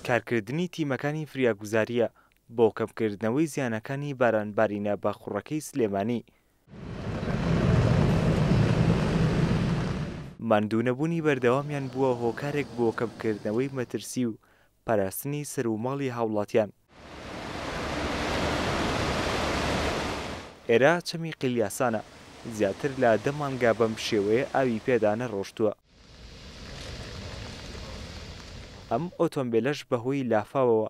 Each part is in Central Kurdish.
کارکردنی تیمەکانی فریاگوزاریە بۆ کەمکردنەوەی زیانەکانی بارانبارینە بە خوڕەکەی سلێمانی. ماندوونەبوونی بەردەوامیان بووە هۆکارێک بۆ کەمکردنەوەی مەترسی و پاراستنی سەر و ماڵی هاوڵاتیان. ئێرە چەمی قلیاسانە زیاتر لە 10 مانگا بەم شێوەیە ئاوی پێدا نەڕۆشتووە. ئەم ئۆتۆمبیلەش بەهۆی لافاوەوە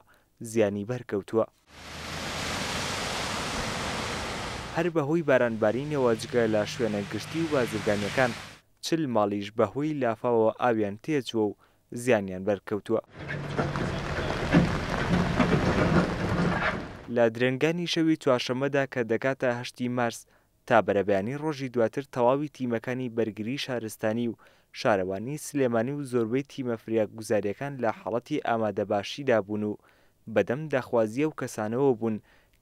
زیانی بەرکەوتووە. هەر بەهۆی بارانبارینەوە جگە لە شوێنە گشتی و بازرگانیەکان 40 ماڵیش بەهۆی لافاوەوە ئاویان تێچووە و زیانیان بەرکەوتووە. لە درەنگانی شەوی چوارشەممەدا کە دەکاتە 8 مارس تا بەرەبەیانی ڕۆژی دواتر تەواوی تیمەکانی بەرگری شارستانی و شارەوانی سلێمانی و زۆربەی تیمە فریاگوزاریەکان لە حاڵەتی ئامادەباشیدا بوون و بەدەم داخوازیە و کەسانەوە بوون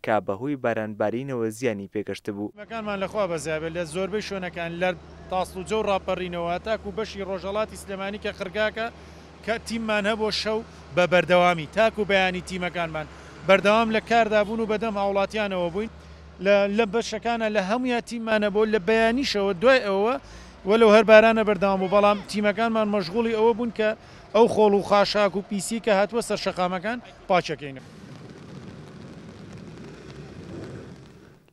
کە بەهۆی بارانبارینەوە زیانی پێگەشت بوو. مەکانمان لەخوا بەزیابێت لە زۆربەی شوێنەکان لە تاسڵوجە و ڕاپەڕینەوە تاکو بەشی ڕۆژهەڵاتی سلێمانی کە خرگاکە کە تیممان هەبوو شەو بە بەردەوامی تاکو بەیانی تیمەکانمان بەردەوام لە کاردا بوون و بەدەم هاوڵاتیانەوە بووین لە بەشەکانە لە هەمویان تیممانە بۆ لە بەیانیشەوە دوای ئەوە وەلو هەر بارانە بەردەوام بوو بەڵام تیمەکانمان مەشغوڵی ئەوە بوون کە ئەو خۆڵ و خاشاک و پیسی کە هاتووە سەر شەقامەکان پاچەکەینە.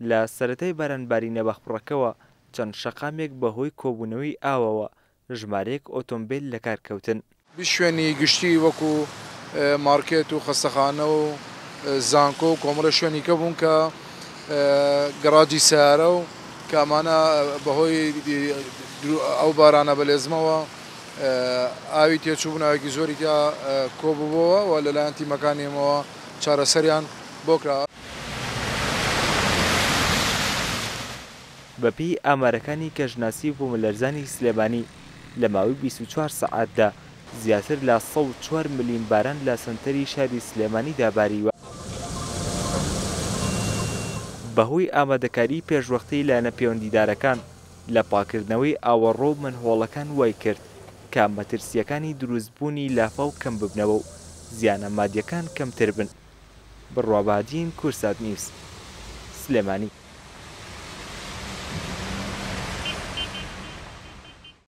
لە سەرەتای بارانبارینە بەخوڕەکەوە چەند شەقامێک بەهۆی کۆبوونەوەی ئاوەوە ژمارەیەک ئۆتۆمبیل لە کارکەوتن. شوێنی گشتی وەکو مارکێت و خەستەخانە و زانکۆ و کۆمەڵە شوێنیکە بوون کە گەڕاجی سیارە و کامانە بەهۆی ئەو بارانە بەلێزمەوە ئاوی تێچوو بووناوێکی زۆری کۆبووەوە و لەلایەن تیمەکانیمەوە چارەسەریان بۆکرا. بەپێی ئامارەکانی کەژناسی بوومەلەرزانی سلێمانی لە ماوەی 24 سەعاتدا زیاتر لە 104 ملیم باران لە سنتەری شاری سلێمانیدا باریوە. بەهۆی ئامادەکاری پێشوەختەی لە نەپەیوەندیدارەکان لە پاکردنەوەی ئاوەڕۆ و منهۆڵەکان وای کرد کە مەترسیەکانی دروستبوونی لافاو کەم ببنەوە و زیانە مادیەکان کەمتر بن. بڕوابادین کورسات نیوز سلێمانی.